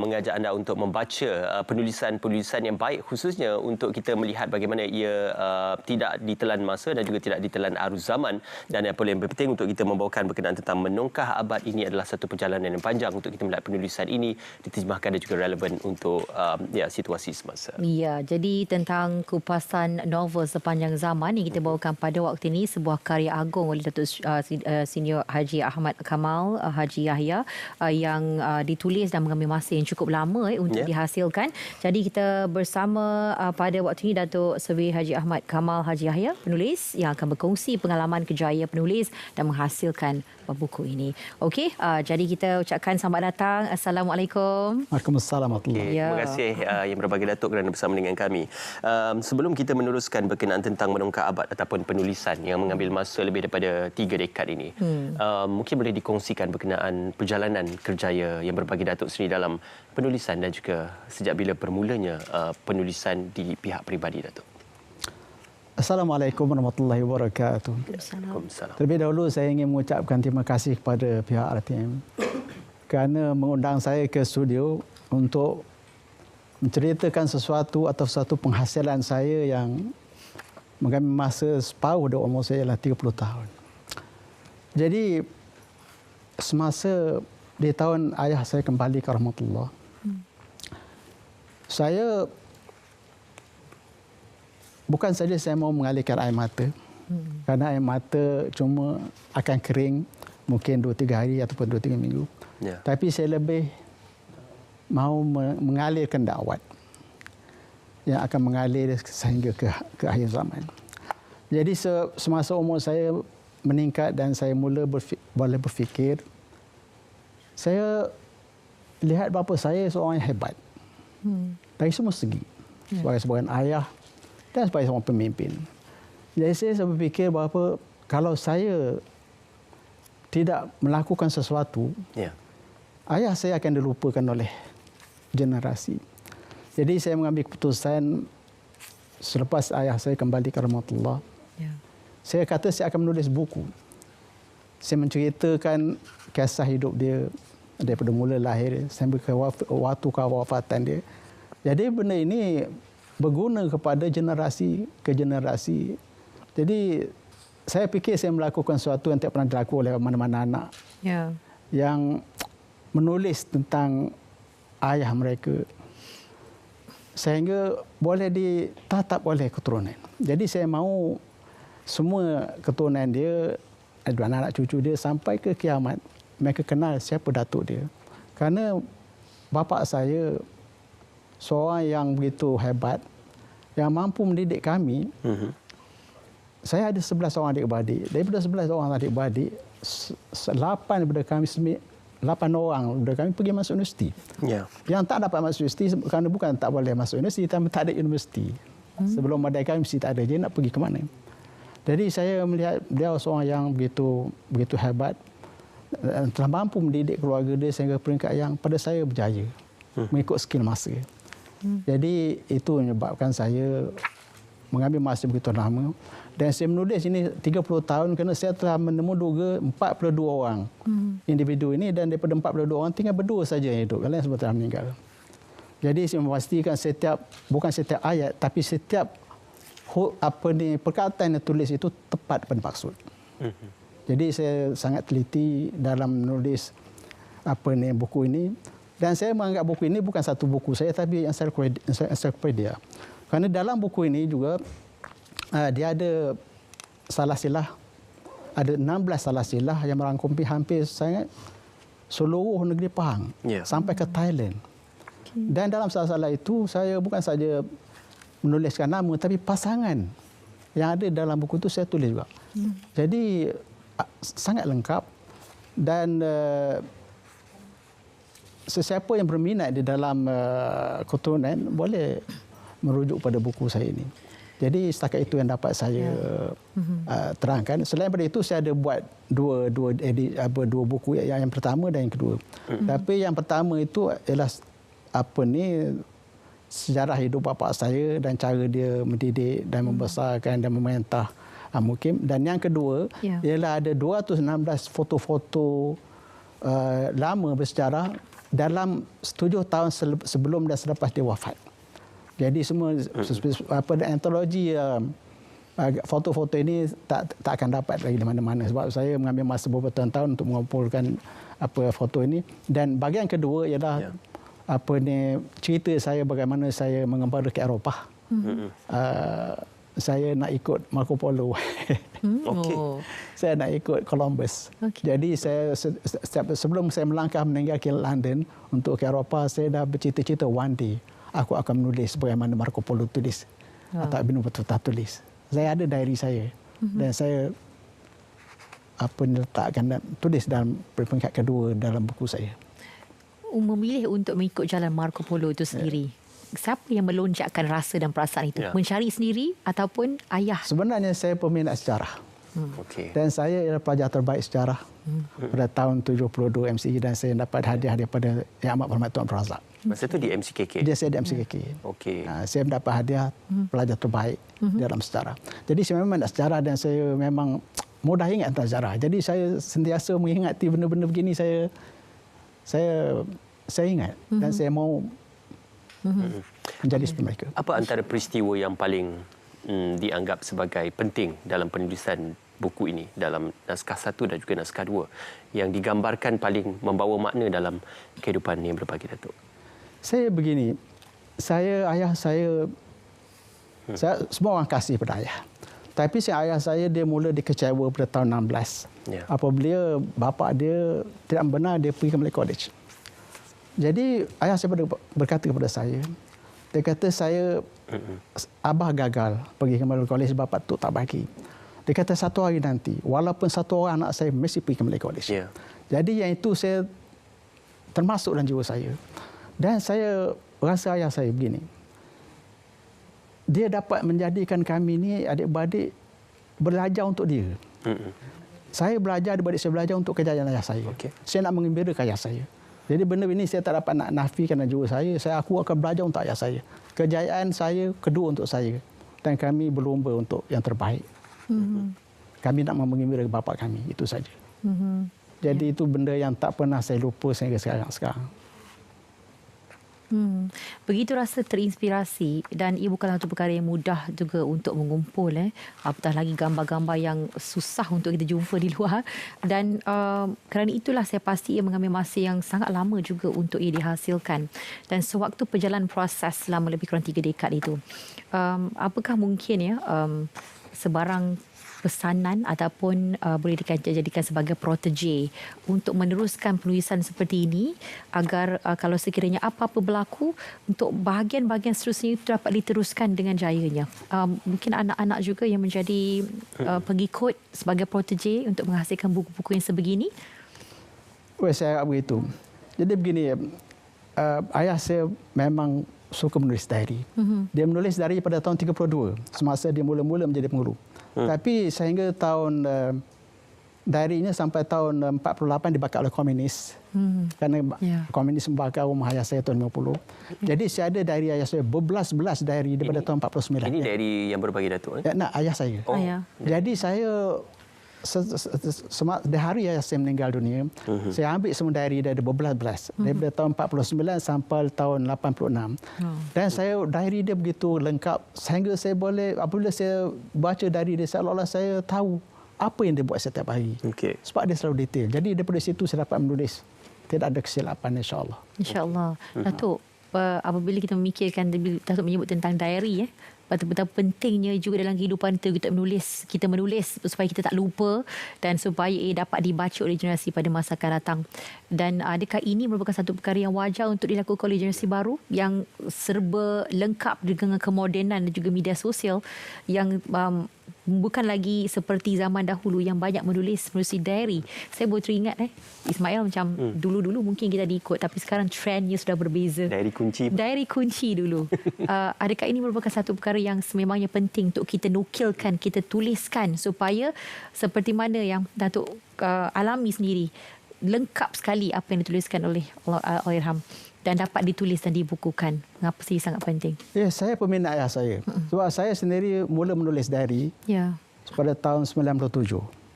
mengajak anda untuk membaca penulisan-penulisan yang baik, khususnya untuk kita melihat bagaimana ia tidak ditelan masa dan juga tidak ditelan arus zaman. Dan yang paling penting untuk kita membawakan berkenaan tentang menongkah abad ini adalah satu perjalanan yang panjang untuk kita melihat penulisan ini diterjemahkan dan juga relevan untuk situasi semasa. Ya, jadi tentang kupasan novel sepanjang zaman yang kita bawakan pada waktu ini, sebuah karya agung oleh Datuk Senior Haji Ahmad Kamal Haji Yahya yang ditulis dan mengambil masa yang cukup lama untuk dihasilkan. Jadi kita bersama pada waktu ini Datuk Seri Haji Ahmad Kamal Haji Yahya, penulis yang akan berkongsi pengalaman kerjaya penulis dan menghasilkan buku ini. Okey, jadi kita ucapkan selamat datang. Assalamualaikum. Waalaikumsalam warahmatullahi. Terima kasih yang berbahagia Datuk kerana bersama dengan kami. Sebelum kita meneruskan berkenaan tentang menongkah abad ataupun penulisan yang mengambil masa lebih daripada 3 dekad ini, mungkin boleh dikongsikan berkenaan perjalanan kerjaya yang berbahagia Datuk sendiri dalam penulisan dan juga sejak bila bermulanya penulisan di pihak peribadi Datuk. Assalamualaikum warahmatullahi wabarakatuh. Waalaikumsalam. Terlebih dahulu saya ingin mengucapkan terima kasih kepada pihak RTM kerana mengundang saya ke studio untuk menceritakan sesuatu atau satu penghasilan saya yang mengambil masa separuh dari umur saya ialah 30 tahun. Jadi semasa di tahun ayah saya kembali ke rahmatullah, saya bukan saja saya mau mengalirkan air mata, kerana air mata cuma akan kering mungkin 2-3 hari ataupun 2-3 minggu. Tapi saya lebih mahu mengalirkan dakwat yang akan mengalir sehingga ke akhir zaman. Jadi semasa umur saya meningkat dan saya mula boleh berfikir, saya lihat bapa saya seorang yang hebat dari semua segi, sebagai seorang ayah dan sebagai seorang pemimpin. Jadi saya berfikir bahawa kalau saya tidak melakukan sesuatu, ayah saya akan dilupakan oleh generasi. Jadi saya mengambil keputusan selepas ayah saya kembali ke rahmatullah. Saya kata saya akan menulis buku. Saya menceritakan kisah hidup dia daripada mula lahir sampai ke waktu kewafatan dia. Jadi benda ini berguna kepada generasi ke generasi. Jadi saya fikir saya melakukan sesuatu yang tidak pernah dilakukan oleh mana-mana anak yang menulis tentang ayah mereka sehingga boleh ditatap oleh keturunan. Jadi saya mahu semua keturunan dia, anak-anak cucu dia sampai ke kiamat, mereka kenal siapa datuk dia. Kerana bapa saya seorang yang begitu hebat, yang mampu mendidik kami. Saya ada 11 orang adik-beradik. Daripada 11 orang adik-beradik, 8 daripada kami, 8 orang daripada kami pergi masuk universiti. Yang tak dapat masuk universiti kerana bukan tak boleh masuk universiti, tapi tak ada universiti. Sebelum Merdeka mesti tak ada. Dia nak pergi ke mana? Jadi saya melihat dia seorang yang begitu hebat, telah mampu mendidik keluarga dia sehingga peringkat yang pada saya berjaya mengikut skill masa. Jadi itu menyebabkan saya mengambil masa begitu lama. Dan saya menulis ini 30 tahun kerana saya telah menemu 42 orang individu ini, dan daripada 42 orang tinggal berdua saja yang hidup. Yang lain semua telah meninggal. Jadi saya memastikan bukan setiap ayat tapi setiap perkataan yang tulis itu tepat pada maksud. Jadi saya sangat teliti dalam menulis buku ini. Dan saya menganggap buku ini bukan satu buku saya, tapi ensiklopedia. Kerana dalam buku ini juga dia ada salah silah, ada 16 salah silah yang merangkumi hampir seluruh negeri Pahang sampai ke Thailand. Dan dalam salah-salah itu saya bukan saja menuliskan nama, tapi pasangan yang ada dalam buku itu saya tulis juga. Jadi sangat lengkap dan sesiapa yang berminat di dalam keturunan boleh merujuk pada buku saya ini. Jadi setakat itu yang dapat saya terangkan. Selain daripada itu saya ada buat dua buku, yang pertama dan yang kedua. Tapi yang pertama itu ialah sejarah hidup bapa saya dan cara dia mendidik dan membesarkan dan memerintah Mukim. Dan yang kedua ialah ada 216 foto-foto lama bersejarah dalam 7 tahun sebelum dan selepas dia wafat. Jadi semua antologi foto-foto ini tak akan dapat lagi di mana-mana sebab saya mengambil masa beberapa tahun untuk mengumpulkan foto ini. Dan bahagian kedua ialah cerita saya bagaimana saya mengembara ke Eropah. Saya nak ikut Marco Polo. Saya nak ikut Columbus. Jadi saya sebelum saya melangkah meninggalkan London untuk ke Eropah, saya dah bercita-cita one day aku akan menulis bagaimana Marco Polo tulis atau Ibn Battuta tulis. Saya ada diary saya dan saya letakkan dan tulis dalam peringkat kedua dalam buku saya. Memilih untuk mengikut jalan Marco Polo itu sendiri. Siapa yang melonjakkan rasa dan perasaan itu? Mencari sendiri ataupun ayah? Sebenarnya saya peminat sejarah. Dan saya ialah pelajar terbaik sejarah pada tahun 72 MCE dan saya dapat hadiah daripada Yang Amat Berhormat Tuan Razak. Masa itu di MCKK? Saya di MCKK. Saya mendapat hadiah pelajar terbaik dalam sejarah. Jadi saya memang nak sejarah dan saya memang mudah ingat tentang sejarah. Jadi saya sentiasa mengingati benda-benda begini saya ingat dan saya mau menjadi seperti mereka. Apa antara peristiwa yang paling dianggap sebagai penting dalam penulisan buku ini, dalam naskah 1 dan juga naskah 2 yang digambarkan paling membawa makna dalam kehidupan yang berbagi, Datuk? Saya begini, ayah saya semua orang kasih pada ayah. Tapi ayah saya dia mula dikecewa pada tahun 16. Apabila bapa dia tidak benar dia pergi ke Malay College. Jadi ayah saya berkata kepada saya, dia kata saya abah gagal pergi ke Malay College, bapa tu tak bagi. Dia kata satu hari nanti, walaupun satu orang anak saya mesti pergi ke Malay College. Jadi yang itu saya termasuk dalam jiwa saya. Dan saya rasa ayah saya begini. Dia dapat menjadikan kami ni adik-beradik belajar untuk dia. Saya belajar, adik-beradik saya belajar untuk kejayaan ayah saya. Saya nak mengembirakan ayah saya. Jadi benda ini saya tak dapat nak nafikan dalam jiwa saya. Aku akan belajar untuk ayah saya. Kejayaan saya kedua untuk saya. Dan kami berlomba untuk yang terbaik. Kami nak mengembirakan bapa kami. Itu saja. Jadi itu benda yang tak pernah saya lupa sehingga sekarang. Begitu rasa terinspirasi dan ia bukanlah satu perkara yang mudah juga untuk mengumpul. Apatah lagi gambar-gambar yang susah untuk kita jumpa di luar. Dan kerana itulah saya pasti ia mengambil masa yang sangat lama juga untuk ia dihasilkan. Dan sewaktu perjalanan proses selama lebih kurang 3 dekad itu, apakah mungkin sebarang pesanan ataupun boleh dijadikan sebagai protege untuk meneruskan penulisan seperti ini agar kalau sekiranya apa-apa berlaku untuk bahagian-bahagian seterusnya itu dapat diteruskan dengan jayanya. Mungkin anak-anak juga yang menjadi pengikut sebagai protege untuk menghasilkan buku-buku yang sebegini? Saya agak begitu. Jadi begini, ayah saya memang suka menulis diary. Dia menulis diary pada tahun 32 semasa dia mula-mula menjadi penguru. Tapi sehingga tahun diary-nya sampai tahun 48 dibakar oleh komunis. Kerana komunis membakar rumah ayah saya tahun 50. Jadi saya ada diary ayah saya, berbelas-belas diary daripada tahun 49. Ini diary yang berbagi, Datuk? Ayah saya. Jadi saya di hari ayah saya meninggal dunia, saya ambil semua diary dari berbelas-belas. Daripada tahun 49 sampai tahun 86. Dan saya diary dia begitu lengkap sehingga saya boleh, apabila saya baca diary dia, seolah-olah saya tahu apa yang dia buat setiap hari. Sebab dia selalu detail. Jadi daripada situ saya dapat menulis. Tidak ada kesilapan, insya-Allah. Insya-Allah. Datuk, apabila kita memikirkan, Datuk menyebut tentang diary, betapa pentingnya juga dalam kehidupan kita menulis supaya kita tak lupa dan supaya ia dapat dibaca oleh generasi pada masa akan datang. Dan adakah ini merupakan satu perkara yang wajar untuk dilakukan oleh generasi baru yang serba lengkap dengan kemodenan dan juga media sosial yang bukan lagi seperti zaman dahulu yang banyak menulis diary. Saya baru teringat Ismail, macam dulu-dulu mungkin kita diikut, tapi sekarang trendnya sudah berbeza. Diary kunci dulu. Adakah ini merupakan satu perkara yang sememangnya penting untuk kita nukilkan, kita tuliskan supaya seperti mana yang Datuk alami sendiri, lengkap sekali apa yang dituliskan oleh Allahyarham dan dapat ditulis dan dibukukan. Mengapa sih sangat penting? Saya peminat ayah saya. Sebab saya sendiri mula menulis diary pada tahun 97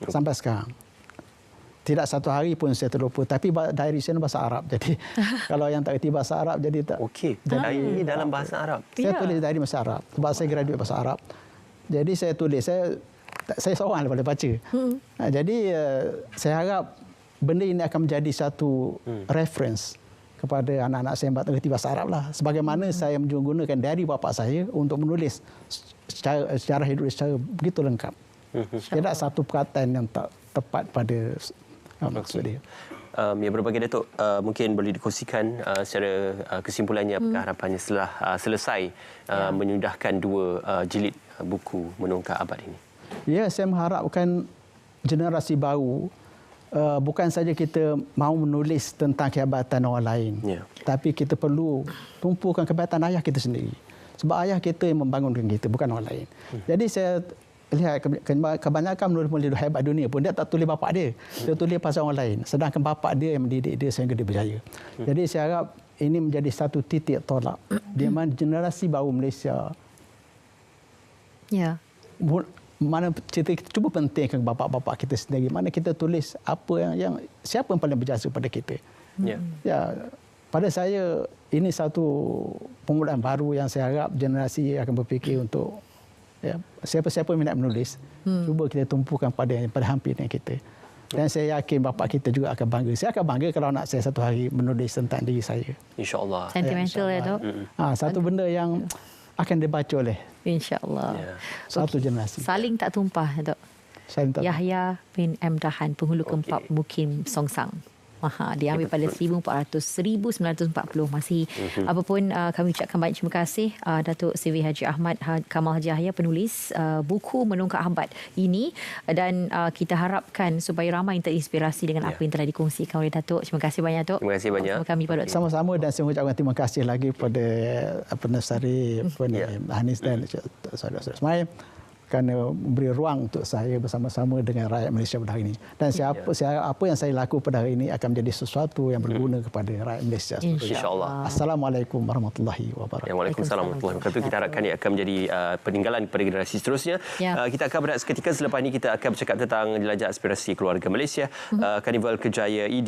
sampai sekarang. tidak satu hari pun saya terlupa. Tapi diary saya bahasa Arab. Jadi kalau yang tak kerti bahasa Arab jadi tak. Okey. Diary ini dalam bahasa Arab. Saya tulis diary bahasa Arab sebab saya graduate bahasa Arab. Jadi saya tulis, saya seorang boleh baca. Jadi saya harap benda ini akan menjadi satu reference kepada anak-anak saya yang mengerti bahasa Arab lah. Sebagaimana saya menggunakan diary bapa saya untuk menulis secara hidup secara begitu lengkap. Tidak satu perkataan yang tak tepat pada maksud dia. Ya, berbagai Datuk, mungkin boleh dikongsikan secara kesimpulannya apakah harapannya setelah selesai menyudahkan 2 jilid buku Menungkah Abad ini? Ya, saya mengharapkan generasi baru bukan saja kita mahu menulis tentang kehebatan orang lain, tapi kita perlu tumpukan kehebatan ayah kita sendiri. Sebab ayah kita yang membangunkan kita, bukan orang lain. Jadi saya lihat kebanyakan menulis hebat dunia pun dia tak tulis bapak dia. Dia tulis pasal orang lain. Sedangkan bapak dia yang mendidik dia sehingga dia berjaya. Jadi saya harap ini menjadi satu titik tolak di mana generasi baru Malaysia mana kita cuba pentingkan bapak-bapak kita sendiri. Mana kita tulis apa yang siapa yang paling berjasa pada kita. Ya, pada saya ini satu permulaan baru yang saya harap generasi akan berfikir untuk siapa-siapa yang nak menulis, cuba kita tumpukan pada hampir dengan kita. Dan saya yakin bapa kita juga akan bangga. Saya akan bangga kalau anak saya satu hari menulis tentang diri saya. InsyaAllah. Sentimental ya, Dok. Satu benda yang akan dibaca oleh InsyaAllah. Satu generasi. Saling tak tumpah, Dok. Yahya bin M. Dahan, penghulu keempat Mukim Songsang. Diambil pada 1940. Masih apapun kami ucapkan banyak terima kasih Datuk CV Haji Ahmad Kamal Haji Yahya, penulis buku Menungkah Abad ini, dan kita harapkan supaya ramai yang terinspirasi dengan apa yang telah dikongsikan oleh Datuk. Terima kasih banyak, Datuk. Terima kasih banyak. Kami pada sama-sama, dan saya mengucapkan terima kasih lagi kepada Nasari Hanis dan saudara-saudara Ismail kerana memberi ruang untuk saya bersama-sama dengan rakyat Malaysia pada hari ini. Dan apa yang saya lakukan pada hari ini akan menjadi sesuatu yang berguna kepada rakyat Malaysia. InsyaAllah. Assalamualaikum warahmatullahi wabarakatuh. Waalaikumsalam warahmatullahi wabarakatuh. Kita harapkan ia akan menjadi peninggalan kepada generasi seterusnya. Kita akan berehat seketika. Selepas ini kita akan bercakap tentang jelajah aspirasi keluarga Malaysia, Karnival Kejaya Idea.